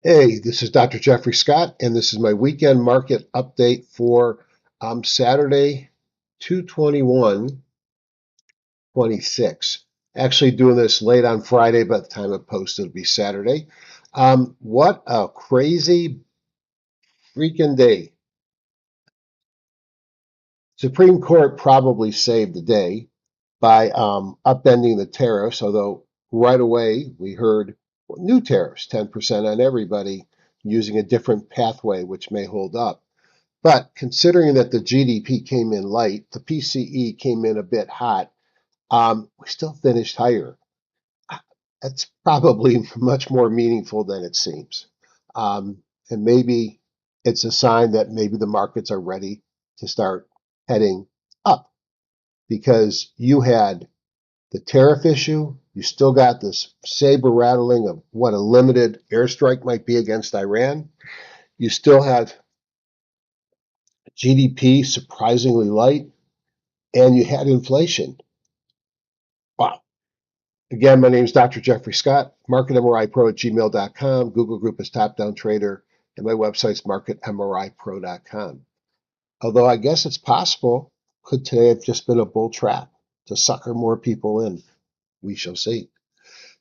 Hey, this is Dr. Jeffrey Scott, and this is my weekend market update for Saturday, 2/21/26. Actually, doing this late on Friday. By the time it posts, it'll be Saturday. What a crazy freaking day. Supreme Court probably saved the day by upending the tariffs, although right away we heard new tariffs, 10% on everybody, using a different pathway, which may hold up. But considering that the GDP came in light, the PCE came in a bit hot, we still finished higher. That's probably much more meaningful than it seems. And maybe it's a sign that maybe the markets are ready to start heading up because you had the tariff issue, you still got this saber rattling of what a limited airstrike might be against Iran. You still have GDP surprisingly light, and you had inflation. Wow. Again, my name is Dr. Jeffrey Scott, marketmripro at gmail.com. Google Group is Top Down Trader, and my website's marketmripro.com. Although I guess it's possible, could today have just been a bull trap to sucker more people in? We shall see.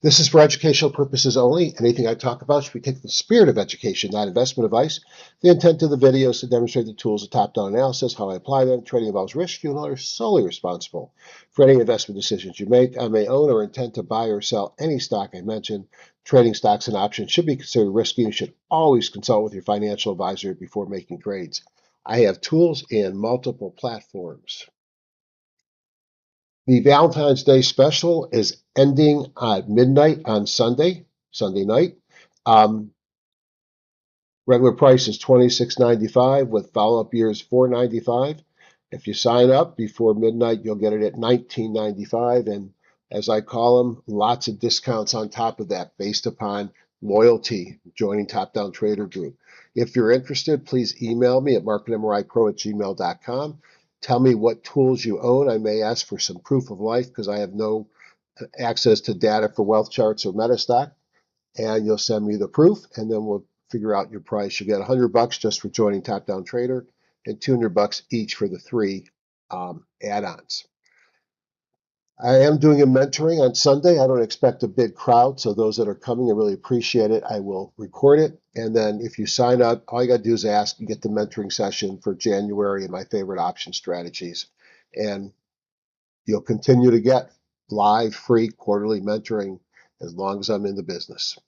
This is for educational purposes only. Anything I talk about should be taken in the spirit of education, not investment advice. The intent of the video is to demonstrate the tools of top-down analysis, how I apply them. Trading involves risk. You are solely responsible for any investment decisions you make. I may own or intend to buy or sell any stock I mention. Trading stocks and options should be considered risky. You should always consult with your financial advisor before making trades. I have tools in multiple platforms. The Valentine's Day special is ending at midnight on Sunday night. Um, Regular price is $26.95 with follow-up years $4.95. If you sign up before midnight, you'll get it at $19.95. And as I call them, lots of discounts on top of that based upon loyalty, joining Top Down Trader Group. If you're interested, please email me at marketmripro at gmail.com. Tell me what tools you own. I may ask for some proof of life because I have no access to data for wealth charts or Metastock. And you'll send me the proof, and then we'll figure out your price. You get $100 just for joining Top Down Trader, and $200 each for the three add-ons. I am doing a mentoring on Sunday. I don't expect a big crowd, so those that are coming, I really appreciate it. I will record it, and then if you sign up, all you got to do is ask and get the mentoring session for January and my favorite option strategies. And you'll continue to get live, free, quarterly mentoring as long as I'm in the business.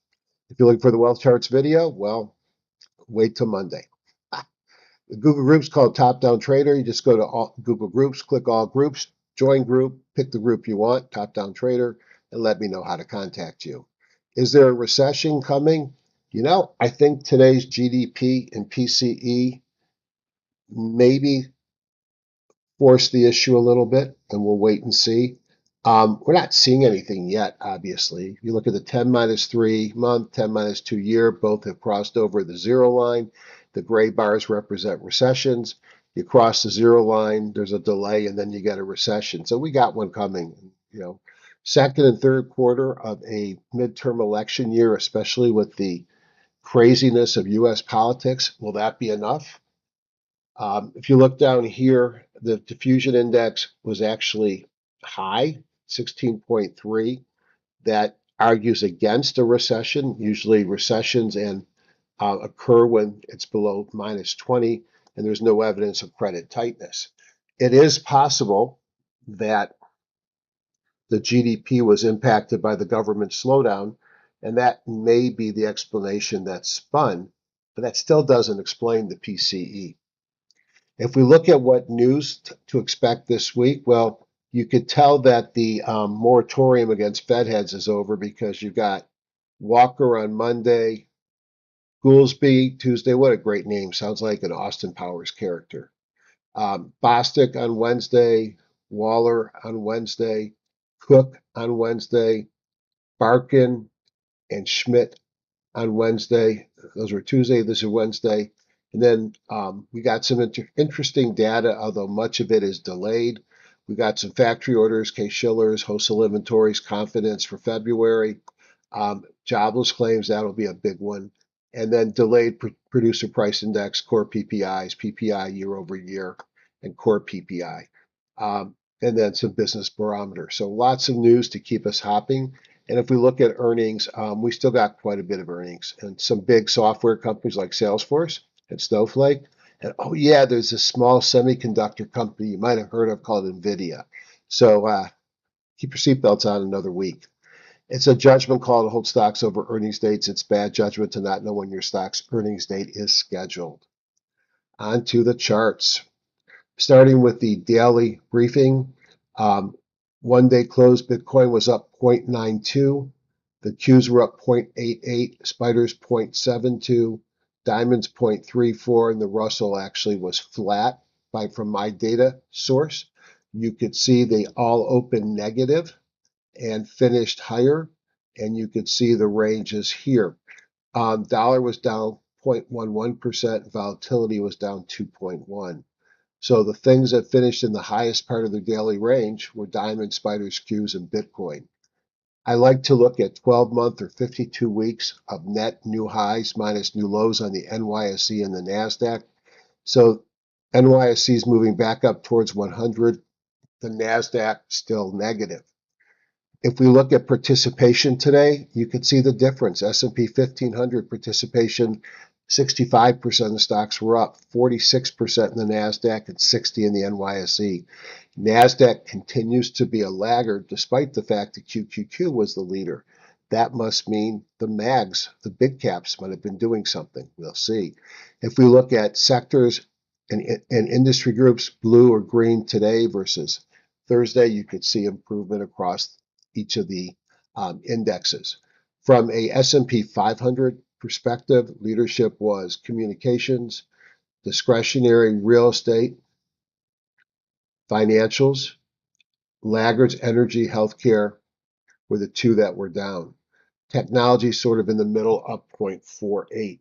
If you're looking for the Wealth Charts video, well, wait till Monday. The Google Group's called Top Down Trader. You just go to Google Groups, click All Groups, join group, pick the group you want, Top Down Trader, and let me know how to contact you. Is there a recession coming? I think today's GDP and PCE maybe force the issue a little bit, and we'll wait and see. We're not seeing anything yet, obviously. If you look at the 10-3 month, 10-2 year, both have crossed over the zero line. The gray bars represent recessions. You cross the zero line, there's a delay, and then you get a recession. So we got one coming. Second and third quarter of a midterm election year, especially with the craziness of U.S. politics, will that be enough? If you look down here, the diffusion index was actually high, 16.3. That argues against a recession. Usually recessions occur when it's below -20 and there's no evidence of credit tightness. It is possible that the GDP was impacted by the government slowdown, and that may be the explanation that's spun, but that still doesn't explain the PCE. If we look at what news to expect this week, well, you could tell that the moratorium against Fed heads is over because you've got Walker on Monday, Goolsby Tuesday. What a great name. Sounds like an Austin Powers character. Bostic on Wednesday, Waller on Wednesday, Cook on Wednesday, Barkin and Schmidt on Wednesday. Those were Tuesday. This is Wednesday. And then we got some interesting data, although much of it is delayed. We got some factory orders, Case-Shillers, wholesale inventories, confidence for February. Jobless claims, that'll be a big one. and then delayed producer price index, core PPIs, PPI year over year, and core PPI. And then some business barometer. So lots of news to keep us hopping. And if we look at earnings, we still got quite a bit of earnings. And some big software companies like Salesforce and Snowflake. And oh yeah, there's a small semiconductor company you might have heard of called NVDA. So keep your seatbelts on another week. It's a judgment call to hold stocks over earnings dates. It's bad judgment to not know when your stock's earnings date is scheduled. On to the charts. Starting with the daily briefing, one day close, Bitcoin was up 0.92. The Qs were up 0.88, Spiders 0.72, Diamonds 0.34, and the Russell actually was flat from my data source. You could see they all opened negative and finished higher, and you could see the ranges here. Dollar was down 0.11%, volatility was down 2.1. So the things that finished in the highest part of the daily range were Diamond, Spiders, Qs, and Bitcoin. I like to look at 12-month or 52 weeks of net new highs minus new lows on the NYSE and the NASDAQ. So NYSE is moving back up towards 100. The NASDAQ still negative. If we look at participation today, you can see the difference. S&P 1500 participation, 65% of the stocks were up, 46% in the NASDAQ, and 60% in the NYSE. NASDAQ continues to be a laggard despite the fact that QQQ was the leader. That must mean the MAGs, the big caps, might have been doing something. We'll see. If we look at sectors and industry groups, blue or green today versus Thursday, you could see improvement across each of the indexes. From a S&P 500 perspective, leadership was communications, discretionary real estate, financials, laggards, energy, healthcare were the two that were down. Technology sort of in the middle, up 0.48.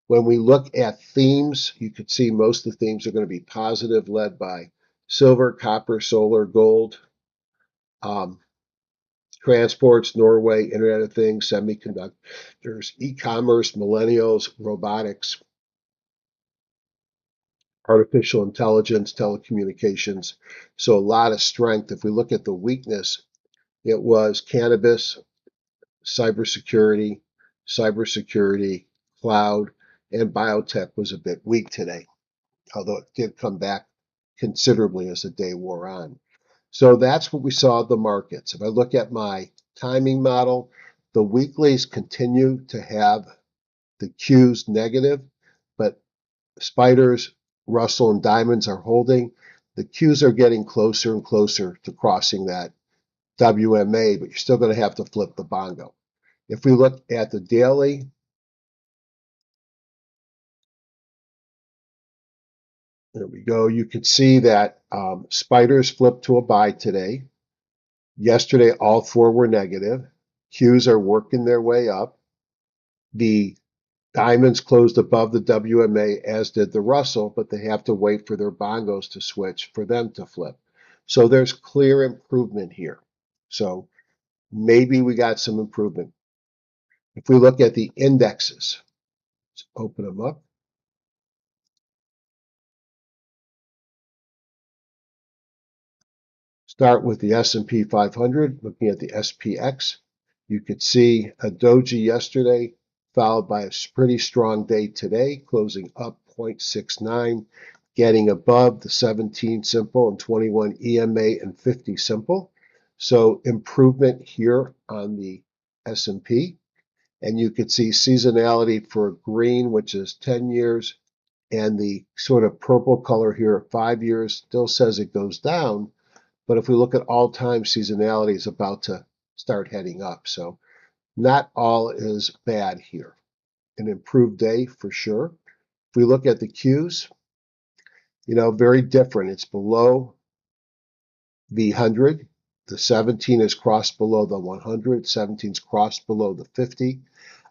When we look at themes, you could see most of the themes are going to be positive, led by silver, copper, solar, gold, transports, Norway, Internet of Things, semiconductors, e-commerce, millennials, robotics, artificial intelligence, telecommunications. So a lot of strength. If we look at the weakness, it was cannabis, cybersecurity, cloud, and biotech was a bit weak today, although it did come back considerably as the day wore on. So that's what we saw in the markets. If I look at my timing model, the weeklies continue to have the Qs negative, but Spiders, Russell, and Diamonds are holding. The Qs are getting closer and closer to crossing that WMA, but you're still going to have to flip the bongo. If we look at the daily, there we go. You can see that Spiders flipped to a buy today. Yesterday, all four were negative. Qs are working their way up. The Diamonds closed above the WMA, as did the Russell, but they have to wait for their bongos to switch for them to flip. So there's clear improvement here. So maybe we got some improvement. If we look at the indexes, let's open them up. Start with the S&P 500, looking at the SPX. You could see a doji yesterday, followed by a pretty strong day today, closing up 0.69, getting above the 17 simple and 21 EMA and 50 simple. So improvement here on the S&P. And you could see seasonality for green, which is 10 years, and the sort of purple color here at 5 years still says it goes down. But if we look at all-time, seasonality is about to start heading up. So not all is bad here. An improved day for sure. If we look at the Qs, very different. It's below the 100. The 17 is crossed below the 100. 17 is crossed below the 50.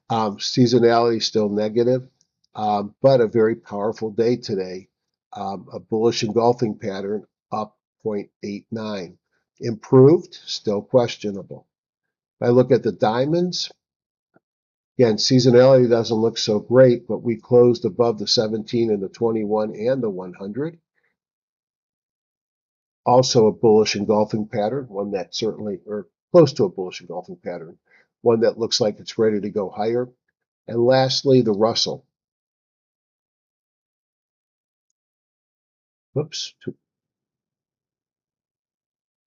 Seasonality still negative, but a very powerful day today. A bullish engulfing pattern up 0.89. Improved, still questionable. If I look at the diamonds, Again, seasonality doesn't look so great, but we closed above the 17 and the 21 and the 100. Also a bullish engulfing pattern, one that certainly, or close to a bullish engulfing pattern, one that looks like it's ready to go higher. And lastly, the Russell. Oops,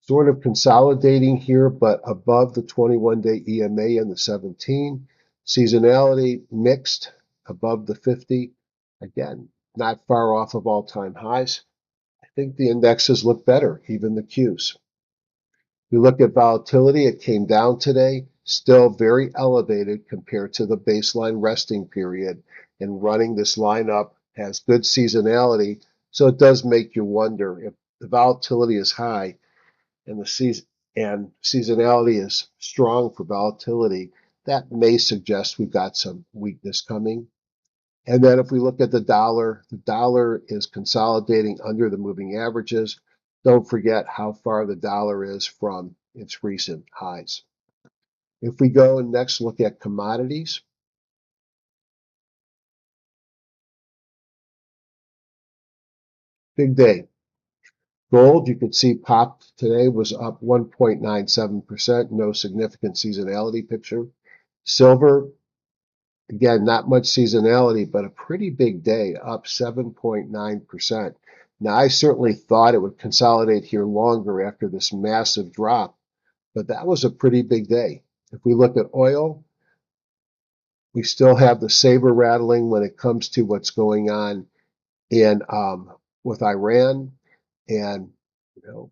sort of consolidating here, but above the 21-day EMA and the 17. Seasonality mixed above the 50. Again, not far off of all-time highs. I think the indexes look better, even the Qs. We look at volatility, it came down today, still very elevated compared to the baseline resting period. And running this line up has good seasonality, so it does make you wonder if the volatility is high and seasonality is strong for volatility, that may suggest we've got some weakness coming. And then if we look at the dollar is consolidating under the moving averages. Don't forget how far the dollar is from its recent highs. If we go and next look at commodities, big day. Gold, you can see popped today, was up 1.97%, no significant seasonality picture. Silver, again, not much seasonality, but a pretty big day, up 7.9%. Now, I certainly thought it would consolidate here longer after this massive drop, but that was a pretty big day. If we look at oil, we still have the saber rattling when it comes to what's going on in with Iran, and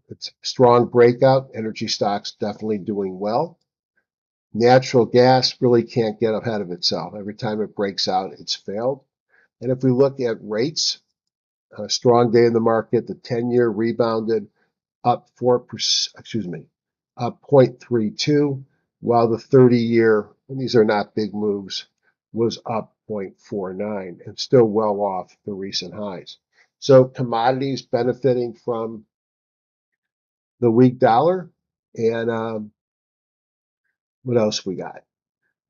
it's a strong breakout. Energy stocks definitely doing well. Natural gas really can't get ahead of itself. Every time it breaks out, it's failed. And if we look at rates, a strong day in the market, the 10-year rebounded up 4%, up 0.32, while the 30-year, and these are not big moves, was up 0.49 and still well off the recent highs. So commodities benefiting from the weak dollar. And what else we got?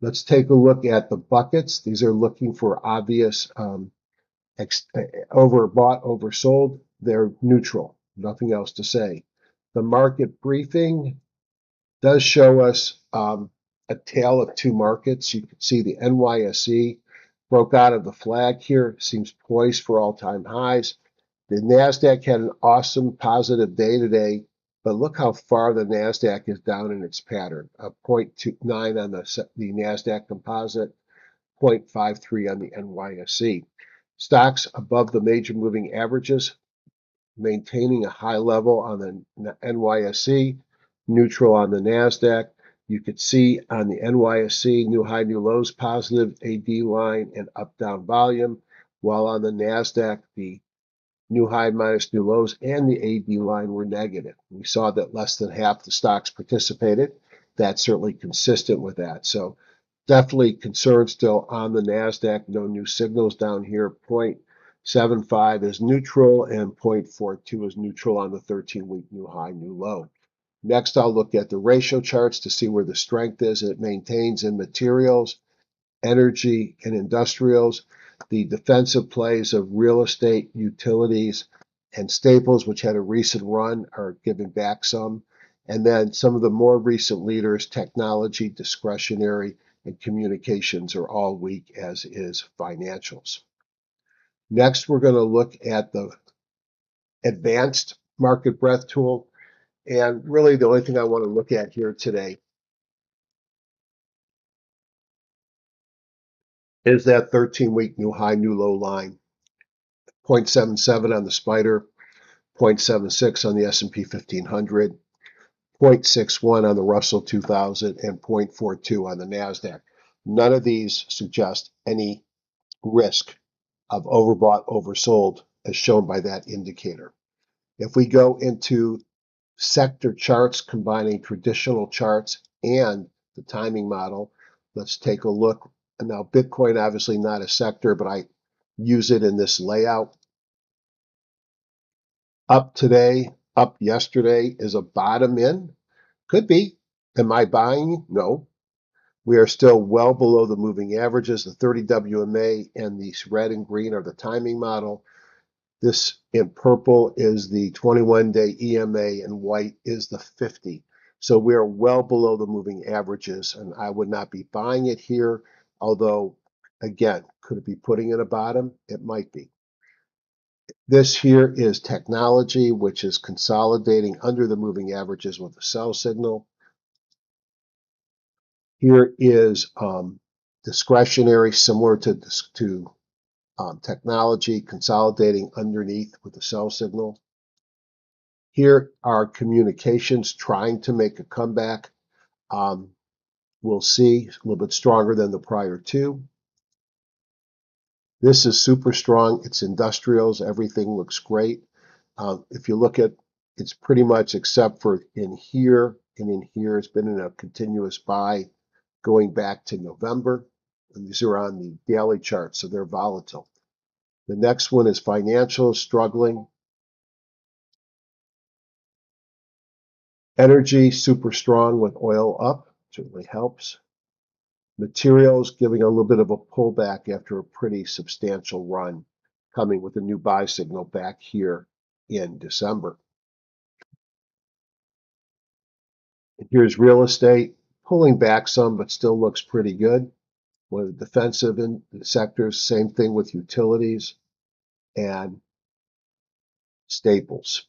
Let's take a look at the buckets. These are looking for obvious overbought, oversold. They're neutral. Nothing else to say. The market briefing does show us a tale of two markets. You can see the NYSE broke out of the flag here, seems poised for all-time highs. The NASDAQ had an awesome positive day today, but look how far the NASDAQ is down in its pattern. A 0.29 on the NASDAQ composite, 0.53 on the NYSE. Stocks above the major moving averages, maintaining a high level on the NYSE, neutral on the NASDAQ. You could see on the NYSE, new high, new lows, positive AD line and up-down volume, while on the NASDAQ, the new high minus new lows and the AD line were negative. We saw that less than half the stocks participated. That's certainly consistent with that. So definitely concern still on the NASDAQ. No new signals down here. 0.75 is neutral and 0.42 is neutral on the 13-week new high, new low. Next, I'll look at the ratio charts to see where the strength is. It maintains in materials, energy, and industrials. The defensive plays of real estate, utilities, and staples, which had a recent run, are giving back some. And then some of the more recent leaders, technology, discretionary, and communications are all weak, as is financials. Next, we're going to look at the advanced market breadth tool. And really the only thing I want to look at here today is that 13-week new high, new low line. 0.77 on the spider, 0.76 on the S&P 1500, 0.61 on the Russell 2000, and 0.42 on the NASDAQ. None of these suggest any risk of overbought, oversold, as shown by that indicator. If we go into sector charts combining traditional charts and the timing model, let's take a look. And now Bitcoin, obviously not a sector, but I use it in this layout. Up today, up yesterday is a bottom in. Could be. Am I buying? No. We are still well below the moving averages. The 30 WMA and the red and green are the timing model. This in purple is the 21-day EMA and white is the 50. So we are well below the moving averages, and I would not be buying it here, although, again, could it be putting in a bottom? It might be. This here is technology, which is consolidating under the moving averages with a sell signal. Here is discretionary, similar to technology, consolidating underneath with a sell signal. Here are communications trying to make a comeback. We'll see a little bit stronger than the prior two. This is super strong. It's industrials. Everything looks great. If you look at, it's pretty much except for in here and in here, it's been in a continuous buy going back to November. And these are on the daily chart, so they're volatile. The next one is financial, struggling. Energy, super strong with oil up, certainly helps. Materials giving a little bit of a pullback after a pretty substantial run, coming with a new buy signal back here in December. And here's real estate, pulling back some, but still looks pretty good. One of the defensive sectors, same thing with utilities and staples.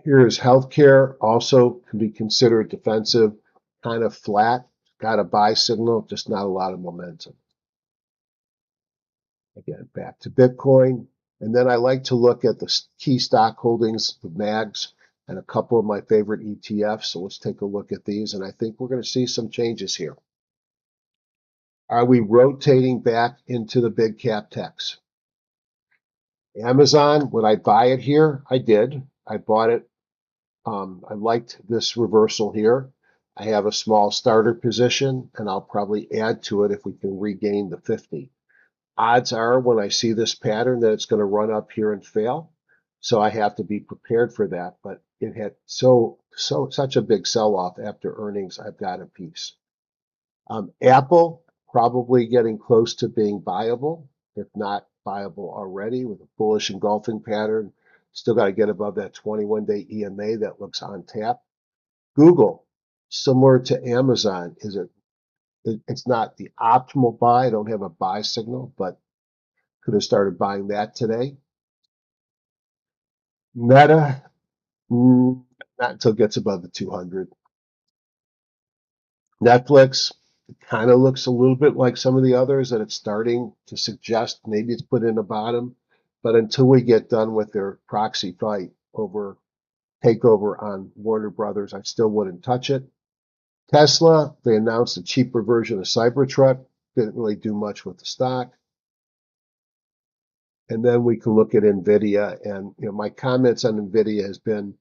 Here's healthcare, also can be considered defensive, kind of flat, got a buy signal, just not a lot of momentum. Again, back to Bitcoin. And then I like to look at the key stock holdings, the MAGs, and a couple of my favorite ETFs. So let's take a look at these. And I think we're going to see some changes here. Are we rotating back into the big cap techs? Amazon, would I buy it here? I did. I bought it. I liked this reversal here. I have a small starter position, and I'll probably add to it if we can regain the 50. Odds are when I see this pattern that it's going to run up here and fail. So I have to be prepared for that. But it had such a big sell-off after earnings, I've got a piece. Apple probably getting close to being viable, if not viable already, with a bullish engulfing pattern. Still got to get above that 21-day EMA that looks on tap. Google, similar to Amazon, it's not the optimal buy. I don't have a buy signal, but could have started buying that today. Meta, not until it gets above the 200. Netflix kind of looks a little bit like some of the others that it's starting to suggest maybe it's put in a bottom. But until we get done with their proxy fight over takeover on Warner Brothers, I still wouldn't touch it. Tesla, they announced a cheaper version of Cybertruck. Didn't really do much with the stock. And then we can look at NVIDIA. And my comments on NVIDIA has been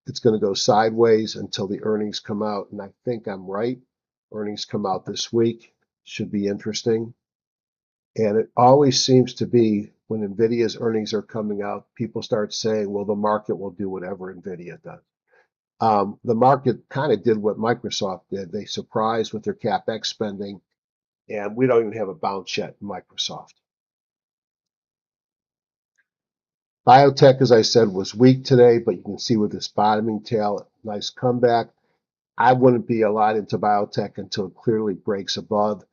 it's going to go sideways until the earnings come out. And I think I'm right. Earnings come out this week. Should be interesting. And it always seems to be when NVIDIA's earnings are coming out, people start saying, well, the market will do whatever NVIDIA does. The market kind of did what Microsoft did. They surprised with their CapEx spending, and we don't even have a bounce yet in Microsoft. Biotech, as I said, was weak today, but you can see with this bottoming tail, nice comeback. I wouldn't be a lot into biotech until it clearly breaks above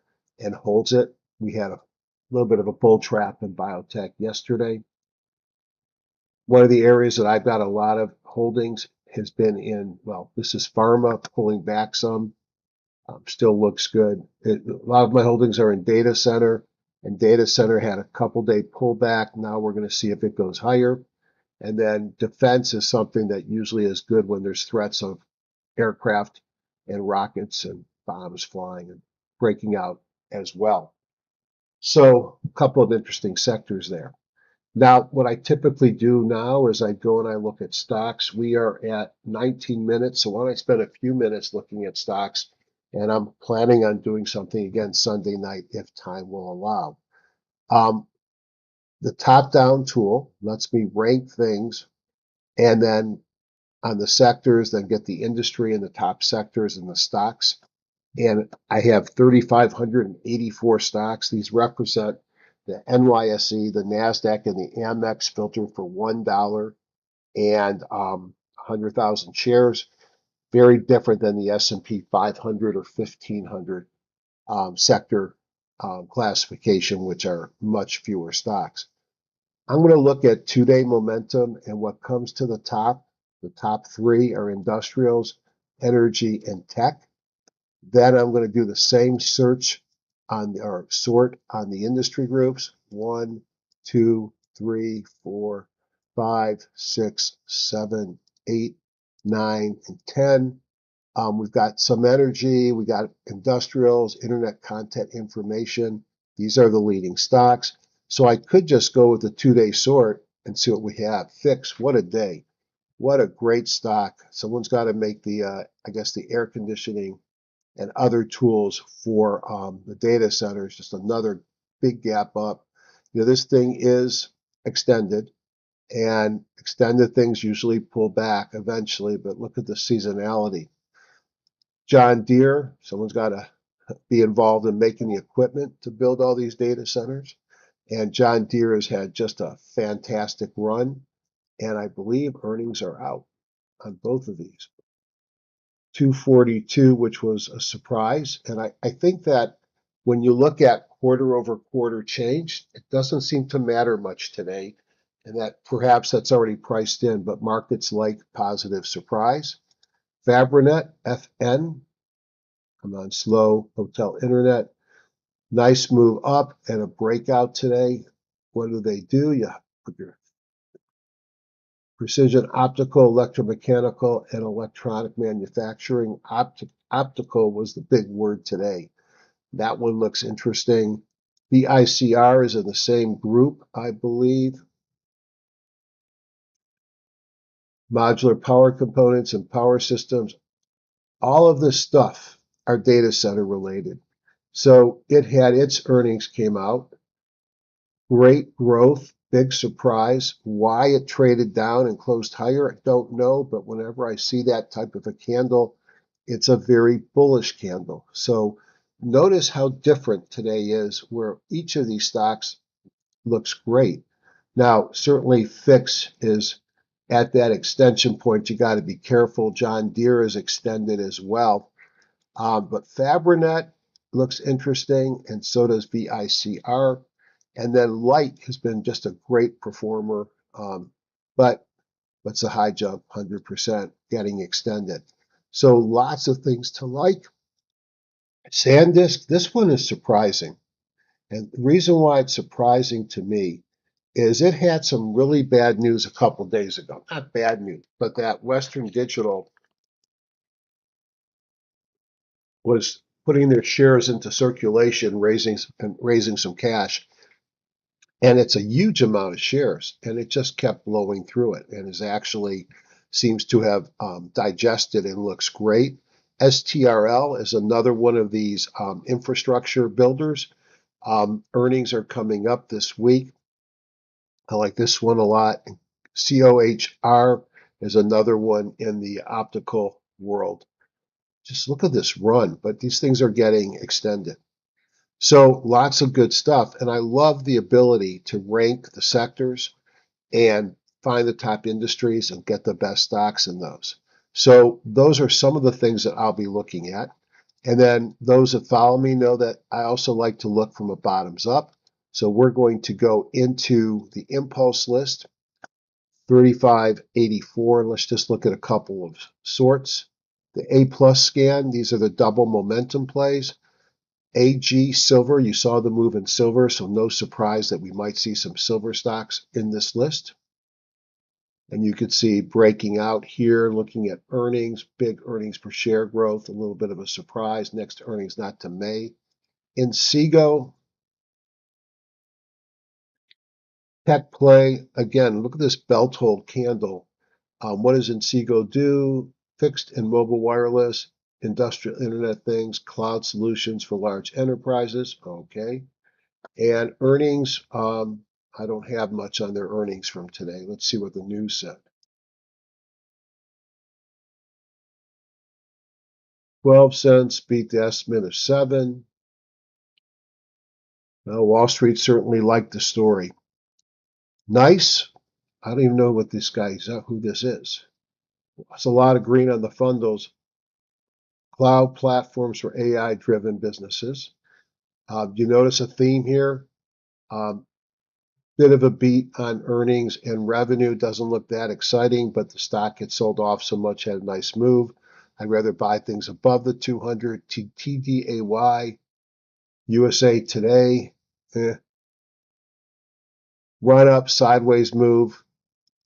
and holds it. We had a little bit of a bull trap in biotech yesterday. One of the areas that I've got a lot of holdings has been in, well, this is pharma, pulling back some. Still looks good. A lot of my holdings are in data center, and data center had a couple-day pullback. Now we're going to see if it goes higher. And then defense is something that usually is good when there's threats of aircraft and rockets and bombs flying and breaking out as well. So a couple of interesting sectors there. Now, what I typically do now is I go and I look at stocks. We are at 19 minutes, so why don't I spend a few minutes looking at stocks, and I'm planning on doing something again Sunday night if time will allow. The top-down tool lets me rank things, and then on the sectors, then get the industry and the top sectors and the stocks. And I have 3,584 stocks. These represent the NYSE, the NASDAQ, and the Amex filtered for $1 and 100,000 shares. Very different than the S&P 500 or 1,500 sector classification, which are much fewer stocks. I'm going to look at two-day momentum, and what comes to the top. The top three are industrials, energy, and tech. Then I'm going to do the same search on or sort on the industry groups. 1, 2, 3, 4, 5, 6, 7, 8, 9, and 10. We've got some energy, we got industrials, internet content information. These are the leading stocks. So I could just go with the two-day sort and see what we have. Fix, what a day. What a great stock. Someone's got to make the, I guess, the air conditioning and other tools for the data centers. Just another big gap up. This thing is extended, and extended things usually pull back eventually, but look at the seasonality. John Deere, someone's got to be involved in making the equipment to build all these data centers. And John Deere has had just a fantastic run, and I believe earnings are out on both of these. 242, which was a surprise. And I think that when you look at quarter over quarter change, it doesn't seem to matter much today, and that perhaps that's already priced in, but markets like positive surprise. Fabrinet, FN, come on, slow, hotel internet, nice move up and a breakout today. What do? You put your precision optical, electromechanical, and electronic manufacturing. Optical was the big word today. That one looks interesting. BICR is in the same group, I believe. Modular power components and power systems. All of this stuff are data center related. So it had its earnings came out. Great growth, big surprise. Why it traded down and closed higher, I don't know, but whenever I see that type of a candle, it's a very bullish candle. So notice how different today is, where each of these stocks looks great. Now, certainly Fix is at that extension point. You got to be careful. John Deere is extended as well. But Fabrinet looks interesting, and so does VICR. And then Light has been just a great performer, but it's a high jump, 100% getting extended. So lots of things to like. SanDisk, this one is surprising. And the reason why it's surprising to me is it had some really bad news a couple days ago. Not bad news, but that Western Digital was putting their shares into circulation, raising some cash. And it's a huge amount of shares, and it just kept blowing through it, and is actually seems to have digested and looks great. STRL is another one of these infrastructure builders. Earnings are coming up this week. I like this one a lot. COHR is another one in the optical world. Just look at this run, but these things are getting extended. So lots of good stuff. And I love the ability to rank the sectors and find the top industries and get the best stocks in those. So those are some of the things that I'll be looking at. And then those that follow me know that I also like to look from a bottoms up. So we're going to go into the impulse list, 3584. Let's just look at a couple of sorts. The A plus scan, these are the double momentum plays. AG silver, you saw the move in silver, so no surprise that we might see some silver stocks in this list. And you could see breaking out here, looking at earnings, big earnings per share growth, a little bit of a surprise. Next earnings not to May. Inseego, tech play, again, look at this belt hold candle. What does Inseego do? Fixed and mobile wireless, industrial internet things, cloud solutions for large enterprises. Okay. And earnings, I don't have much on their earnings from today. Let's see what the news said. 12 cents, beat the estimate of 7. Well, Wall Street certainly liked the story. Nice. I don't even know what this guy is, who this is. There's a lot of green on the fundals. Cloud platforms for AI-driven businesses. You notice a theme here? Bit of a beat on earnings and revenue. Doesn't look that exciting, but the stock gets sold off so much, had a nice move. I'd rather buy things above the 200. TDAY, USA Today, run up, sideways move,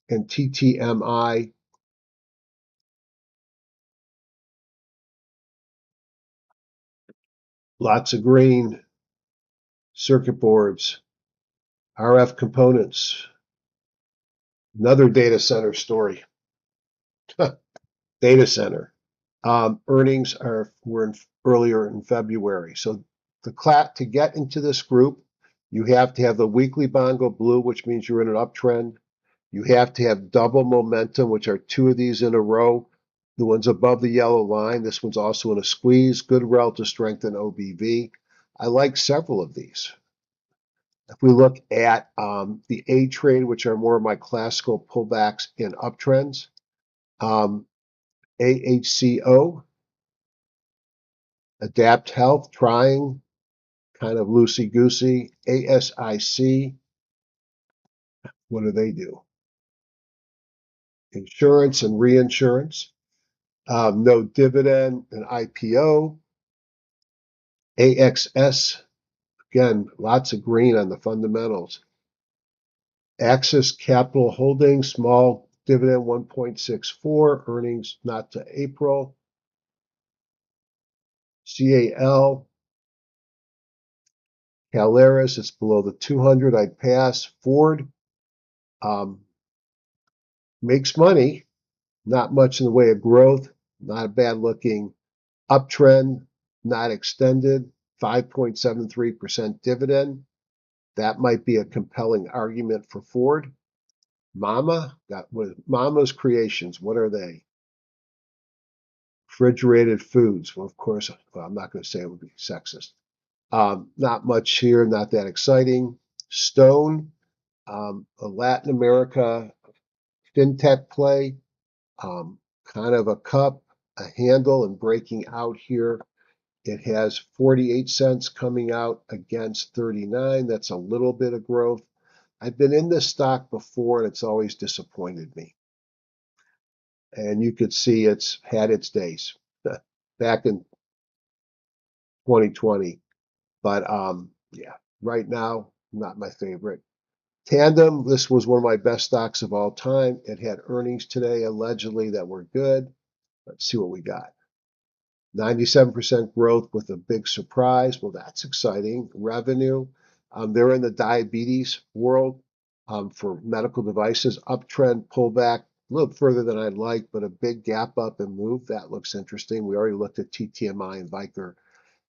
and TTMI. Lots of green. Circuit boards, RF components. Another data center story. Data center. Earnings were earlier in February. So to get into this group, you have to have the weekly bond go blue, which means you're in an uptrend. You have to have double momentum, which are 2 of these in a row. The one's above the yellow line. This one's also in a squeeze. Good relative strength in OBV. I like several of these. If we look at the A trade, which are more of my classical pullbacks in uptrends, AHCO, Adapt Health, trying, kind of loosey-goosey. ASIC, what do they do? Insurance and reinsurance. No dividend and IPO. AXS, again, lots of green on the fundamentals. Axis Capital Holdings, small dividend 1.64, earnings not to April. CAL, Caleres, it's below the 200. I'd pass. Ford makes money, not much in the way of growth, not a bad looking uptrend, not extended, 5.73% dividend. That might be a compelling argument for Ford. Mama's Creations, what are they? Refrigerated foods. Well, of course, I'm not going to say it would be sexist. Not much here, not that exciting. Stone, a Latin America fintech play, kind of a cup, a handle, and breaking out here. It has 48 cents coming out against 39. That's a little bit of growth. I've been in this stock before, and it's always disappointed me. And you could see it's had its days back in 2020. But yeah, right now, not my favorite. Tandem, this was one of my best stocks of all time. It had earnings today, allegedly, that were good. Let's see what we got. 97% growth with a big surprise. Well, that's exciting. Revenue. They're in the diabetes world for medical devices. Uptrend, pullback, a little further than I'd like, but a big gap up and move. That looks interesting. We already looked at TTMI and Viker.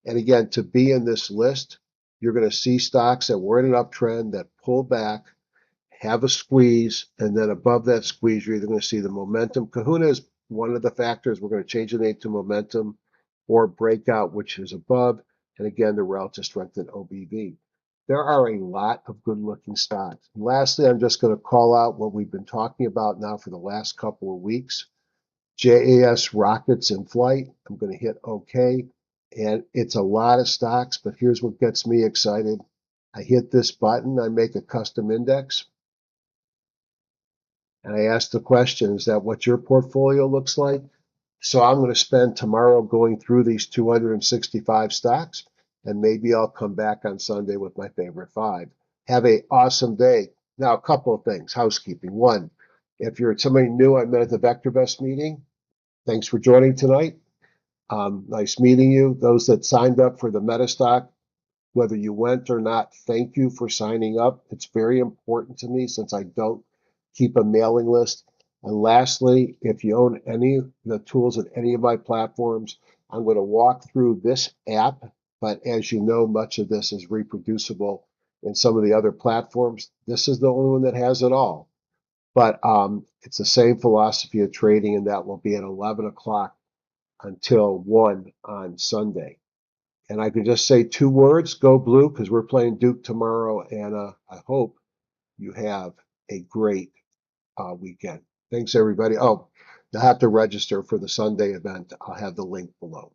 And again, to be in this list, you're going to see stocks that were in an uptrend that pull back, have a squeeze, and then above that squeeze, you're either going to see the momentum. Kahuna is one of the factors. We're going to change the name to momentum or breakout, which is above. And again, the relative strength in OBV. There are a lot of good-looking stocks. And lastly, I'm just going to call out what we've been talking about now for the last couple of weeks. JAS rockets in flight. I'm going to hit OK. And it's a lot of stocks, but here's what gets me excited. I hit this button, I make a custom index, and I ask the question, is that what your portfolio looks like? So I'm going to spend tomorrow going through these 265 stocks, and maybe I'll come back on Sunday with my favorite 5. Have an awesome day. Now, a couple of things, housekeeping. One, if you're somebody new, I met at the VectorVest meeting. Thanks for joining tonight. Nice meeting you. Those that signed up for the Metastock, whether you went or not, thank you for signing up. It's very important to me since I don't keep a mailing list. And lastly, if you own any of the tools in any of my platforms, I'm going to walk through this app. But as you know, much of this is reproducible in some of the other platforms. This is the only one that has it all. But it's the same philosophy of trading, and that will be at 11 o'clock until 1 on Sunday. And I could just say 2 words, go blue, because we're playing Duke tomorrow, and I hope you have a great weekend. Thanks, everybody. Oh, you'll have to register for the Sunday event. I'll have the link below.